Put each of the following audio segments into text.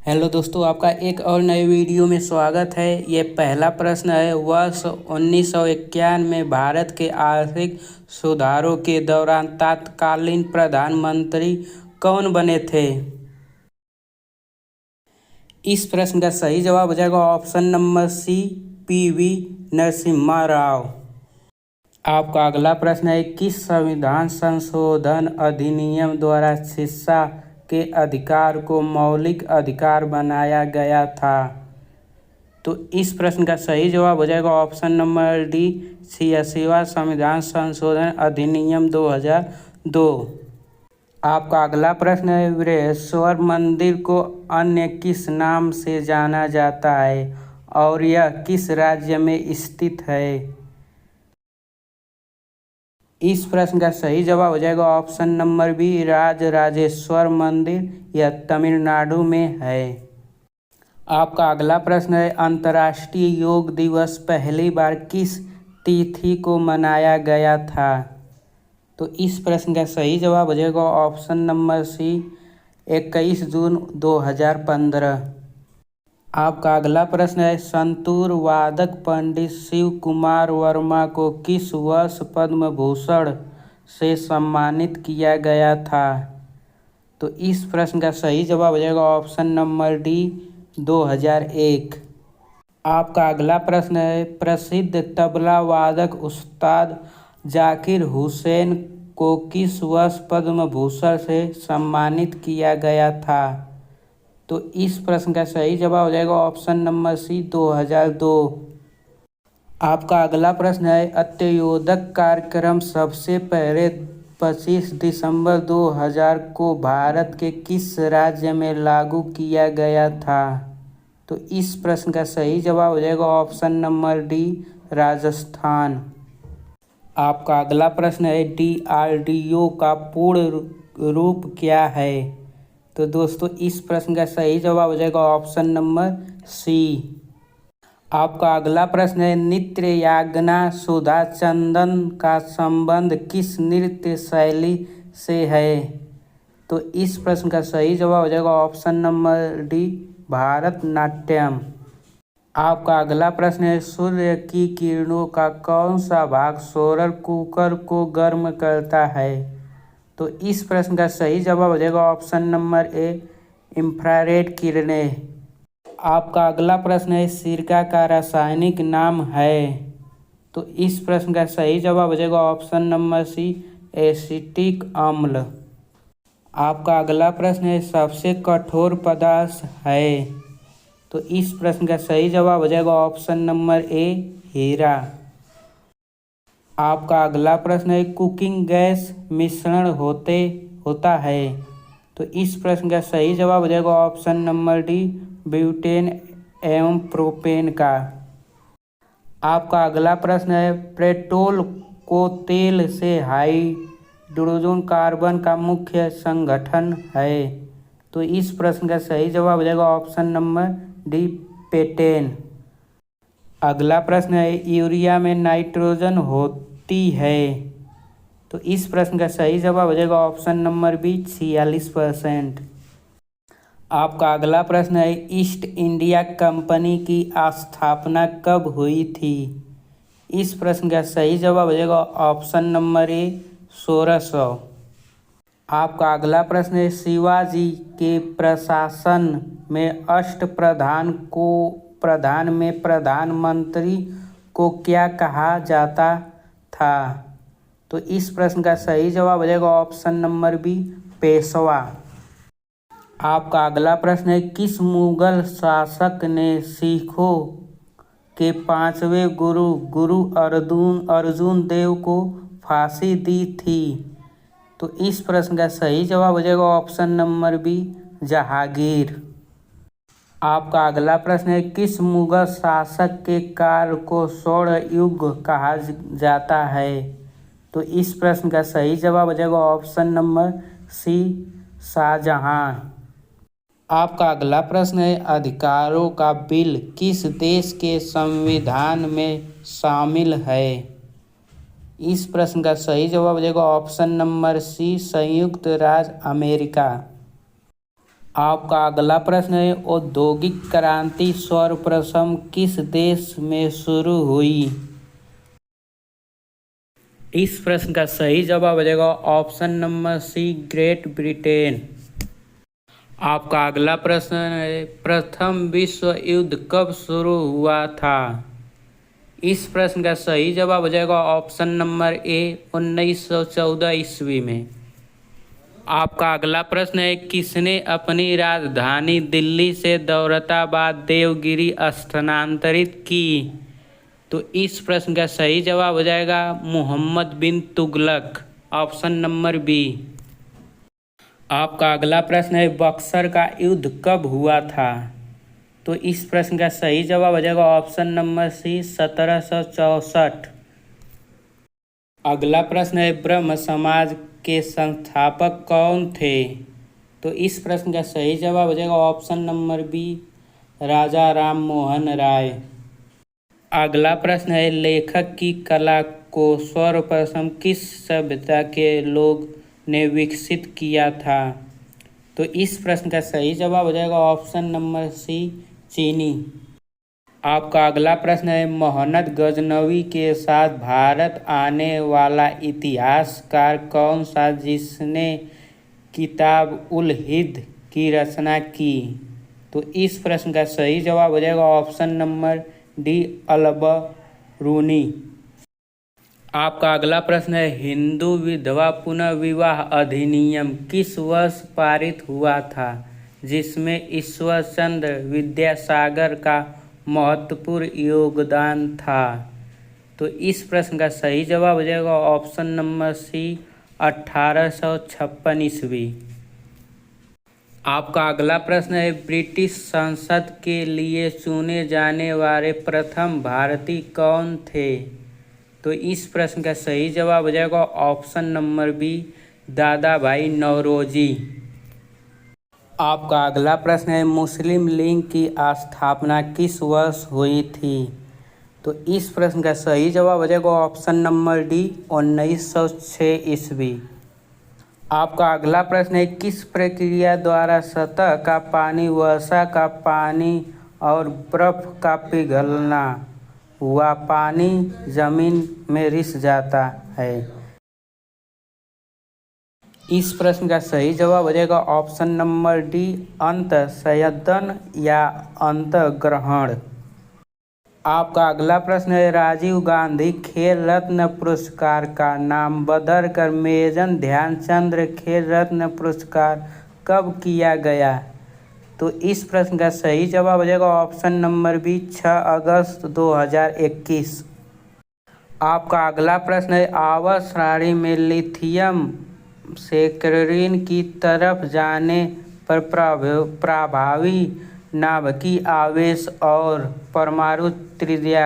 Hello दोस्तों, आपका एक और नए वीडियो में स्वागत है। ये पहला प्रश्न है, वर्ष 1951 में भारत के आर्थिक सुधारों के दौरान तत्कालीन प्रधानमंत्री कौन बने थे? इस प्रश्न का सही जवाब हो जाएगा option number C, PV Narasimha Rao. आपका अगला प्रश्न है, किस संविधान संशोधन अधिनियम द्वारा शिक्षा के अधिकार को मौलिक अधिकार बनाया गया था? तो इस प्रश्न का सही जवाब हो जाएगा ऑप्शन नंबर डी, 86वां संविधान संशोधन अधिनियम 2002। आपका अगला प्रश्न है, बृहस्पति मंदिर को अन्य किस नाम से जाना जाता है और यह किस राज्य में स्थित है? इस प्रश्न का सही जवाब हो जाएगा ऑप्शन नंबर बी, राजराजेश्वर मंदिर, यह तमिलनाडु में है। आपका अगला प्रश्न है, अंतर्राष्ट्रीय योग दिवस पहली बार किस तिथि को मनाया गया था? तो इस प्रश्न का सही जवाब हो जाएगा ऑप्शन नंबर सी, 21 जून 2015। आपका अगला प्रश्न है, संतूर वादक पंडित शिव कुमार वर्मा को किस वर्ष पद्म भूषण से सम्मानित किया गया था? तो इस प्रश्न का सही जवाब हो जाएगा ऑप्शन नंबर डी, 2001। आपका अगला प्रश्न है, प्रसिद्ध तबला वादक उस्ताद जाकिर हुसैन को किस वर्ष पद्म भूषण से सम्मानित किया गया था? तो इस प्रश्न का सही जवाब हो जाएगा ऑप्शन नंबर सी, 2002। आपका अगला प्रश्न है, अंत्योदय कार्यक्रम सबसे पहले 25 दिसंबर 2000 को भारत के किस राज्य में लागू किया गया था? तो इस प्रश्न का सही जवाब हो जाएगा ऑप्शन नंबर डी, राजस्थान। आपका अगला प्रश्न है, DRDO का पूर्ण रूप क्या है? तो दोस्तों इस प्रश्न का सही जवाब हो जाएगा ऑप्शन नंबर सी। आपका अगला प्रश्न है, नृत्ययागना सुधा चंदन का संबंध किस नृत्य शैली से है? तो इस प्रश्न का सही जवाब हो जाएगा ऑप्शन नंबर डी, भारतनाट्यम। आपका अगला प्रश्न है, सूर्य की किरणों का कौन सा भाग सोलर कुकर को गर्म करता है? तो इस प्रश्न का सही जवाब हो जाएगा ऑप्शन नंबर ए, इंफ्रारेड किरणें। आपका अगला प्रश्न है, सिरका का रासायनिक नाम है? तो इस प्रश्न का सही जवाब हो जाएगा ऑप्शन नंबर सी, एसिटिक अम्ल। आपका अगला प्रश्न है, सबसे कठोर पदार्थ है? तो इस प्रश्न का सही जवाब हो जाएगा ऑप्शन नंबर ए, हीरा। आपका अगला प्रश्न है, कुकिंग गैस मिश्रण होता है? तो इस प्रश्न का सही जवाब हो जाएगा ऑप्शन नंबर डी, ब्यूटेन एवं प्रोपेन का। आपका अगला प्रश्न है, पेट्रोल को तेल से हाइड्रोजन कार्बन का मुख्य संगठन है? तो इस प्रश्न का सही जवाब हो जाएगा ऑप्शन नंबर डी, पेटेन। अगला प्रश्न है, यूरिया में नाइट्रोजन होती है? तो इस प्रश्न का सही जवाब हो जाएगा ऑप्शन नंबर बी, 46%। आपका अगला प्रश्न है, ईस्ट इंडिया कंपनी की स्थापना कब हुई थी? इस प्रश्न का सही जवाब हो जाएगा ऑप्शन नंबर ए, 1600। आपका अगला प्रश्न है, शिवाजी के प्रशासन में प्रधान में प्रधानमंत्री को क्या कहा जाता था? तो इस प्रश्न का सही जवाब हो जाएगा ऑप्शन नंबर बी, पेशवा। आपका अगला प्रश्न है, किस मुगल शासक ने सिखों के 5वें गुरु अर्जुन देव को फांसी दी थी? तो इस प्रश्न का सही जवाब हो जाएगा ऑप्शन नंबर बी, जहांगीर। आपका अगला प्रश्न है, किस मुगल शासक के काल को स्वर्ण युग कहा जाता है? तो इस प्रश्न का सही जवाब हो जाएगा ऑप्शन नंबर सी, शाहजहां। आपका अगला प्रश्न है, अधिकारों का बिल किस देश के संविधान में शामिल है? इस प्रश्न का सही जवाब हो जाएगा ऑप्शन नंबर सी, संयुक्त राज्य अमेरिका। आपका अगला प्रश्न है, औद्योगिक क्रांति सर्वप्रथम किस देश में शुरू हुई? इस प्रश्न का सही जवाब हो जाएगा option number C, Great Britain. आपका अगला प्रश्न है, प्रथम विश्व युद्ध कब शुरू हुआ था? इस प्रश्न का सही जवाब हो जाएगा ऑप्शन नंबर ए, 1914 ईस्वी में। आपका अगला प्रश्न है, किसने अपनी राजधानी दिल्ली से दौलताबाद देवगिरी स्थानांतरित की? तो इस प्रश्न का सही जवाब हो जाएगा मोहम्मद बिन तुगलक, ऑप्शन नंबर बी। आपका अगला प्रश्न है, बक्सर का युद्ध कब हुआ था? तो इस प्रश्न का सही जवाब हो जाएगा ऑप्शन नंबर सी, 1764। अगला प्रश्न है, ब्रह्म समाज के संस्थापक कौन थे? तो इस प्रश्न का सही जवाब हो जाएगा ऑप्शन नंबर बी, राजा राम मोहन राय। अगला प्रश्न है, लेखक की कला को सर्वप्रथम किस सभ्यता के लोग ने विकसित किया था? तो इस प्रश्न का सही जवाब हो जाएगा ऑप्शन नंबर सी, चीनी। आपका अगला प्रश्न है, मोहम्मद गजनवी के साथ भारत आने वाला इतिहासकार कौन सा जिसने किताब उल हिंद की रचना की? तो इस प्रश्न का सही जवाब हो जाएगा ऑप्शन नंबर डी, अल-बरूनी। आपका अगला प्रश्न है, हिंदू विधवा पुनर्विवाह अधिनियम किस वर्ष पारित हुआ था जिसमें ईश्वर चंद्र विद्यासागर का महत्वपूर्ण योगदान था? तो इस प्रश्न का सही जवाब हो जाएगा ऑप्शन नंबर सी, 1856 ईस्वी। आपका अगला प्रश्न है, ब्रिटिश संसद के लिए चुने जाने वाले प्रथम भारतीय कौन थे? तो इस प्रश्न का सही जवाब हो जाएगा ऑप्शन नंबर बी, दादा भाई नौरोजी। आपका अगला प्रश्न है, मुस्लिम लीग की स्थापना किस वर्ष हुई थी? तो इस प्रश्न का सही जवाब हो जाएगा ऑप्शन नंबर डी, 1906 ईस्वी। आपका अगला प्रश्न है, किस प्रक्रिया द्वारा सतह का पानी, वर्षा का पानी और बर्फ का पिघलना हुआ पानी जमीन में रिस जाता है? इस प्रश्न का सही जवाब हो जाएगा ऑप्शन नंबर डी, अंतःसंयदन या अंतःग्रहण। आपका अगला प्रश्न है, राजीव गांधी खेल रत्न पुरस्कार का नाम बदलकर मेजर ध्यानचंद खेल रत्न पुरस्कार कब किया गया? तो इस प्रश्न का सही जवाब हो जाएगा ऑप्शन नंबर बी, 6 अगस्त 2021। आपका अगला प्रश्न है, आवर्त सारणी में लिथियम से क्लोरीन की तरफ जाने पर प्रभावी नाभिकीय आवेश और परमाणु त्रिज्या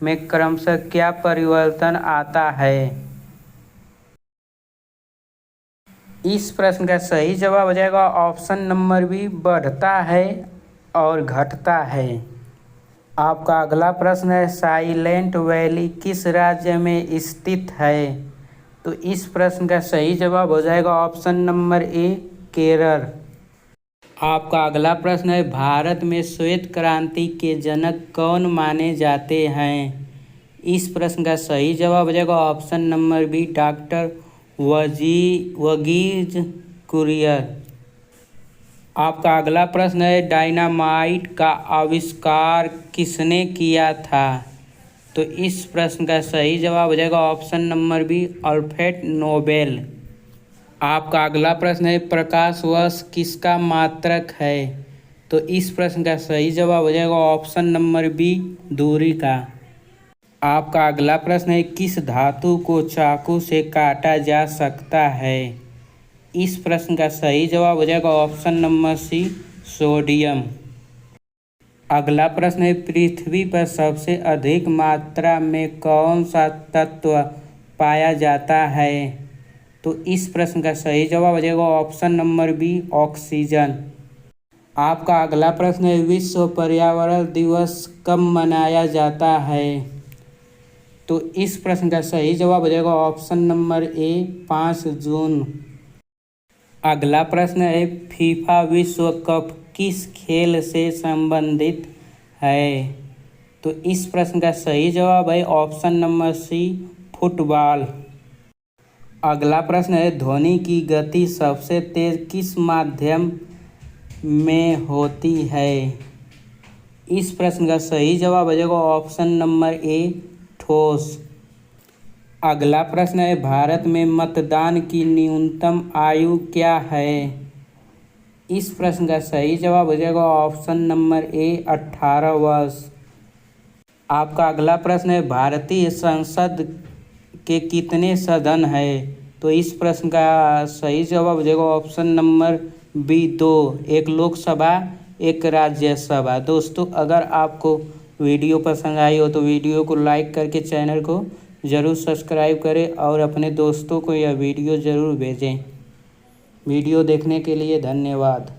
में क्रमशः क्या परिवर्तन आता है? इस प्रश्न का सही जवाब हो जाएगा ऑप्शन नंबर बी, बढ़ता है और घटता है। आपका अगला प्रश्न है, साइलेंट वैली किस राज्य में स्थित है? तो इस प्रश्न का सही जवाब हो जाएगा ऑप्शन नंबर ए, केरल। आपका अगला प्रश्न है, भारत में श्वेत क्रांति के जनक कौन माने जाते हैं? इस प्रश्न का सही जवाब हो जाएगा option number B, doctor Verghese Kurien. आपका अगला प्रश्न है, डायनामाइट का आविष्कार किसने किया था? तो इस प्रश्न का सही जवाब हो जाएगा option number B, Alfred Nobel. आपका अगला प्रश्न है, प्रकाश वर्ष किसका मात्रक है? तो इस प्रश्न का सही जवाब हो जाएगा ऑप्शन नंबर बी, दूरी का। आपका अगला प्रश्न है, किस धातु को चाकू से काटा जा सकता है? इस प्रश्न का सही जवाब हो जाएगा ऑप्शन नंबर सी, सोडियम। अगला प्रश्न है, पृथ्वी पर सबसे अधिक मात्रा में कौन सा तत्व पाया जाता है? तो इस प्रश्न का सही जवाब हो जाएगा ऑप्शन नंबर बी, ऑक्सीजन। आपका अगला प्रश्न है, विश्व पर्यावरण दिवस कब मनाया जाता है? तो इस प्रश्न का सही जवाब हो जाएगा ऑप्शन नंबर ए, 5 जून। अगला प्रश्न है फीफा विश्व कप किस खेल से संबंधित है? तो इस प्रश्न का सही जवाब है ऑप्शन नंबर सी, फुटबॉल। अगला प्रश्न है ध्वनि की गति सबसे तेज किस माध्यम में होती है? इस प्रश्न का सही जवाब हो जाएगा ऑप्शन नंबर ए, ठोस। अगला प्रश्न है भारत में मतदान की न्यूनतम आयु क्या है? इस प्रश्न का सही जवाब हो जाएगा ऑप्शन नंबर ए, 18 वर्ष। आपका अगला प्रश्न है भारतीय संसद के कितने सदन है? तो इस प्रश्न का सही जवाब हो जाएगा ऑप्शन नंबर बी, 2। एक लोकसभा, एक राज्यसभा। दोस्तों, अगर आपको वीडियो पसंद आई हो तो वीडियो को लाइक करके चैनल को ज़रूर सब्सक्राइब करें और अपने दोस्तों को यह वीडियो ज़रूर भेजें। वीडियो देखने के लिए धन्यवाद।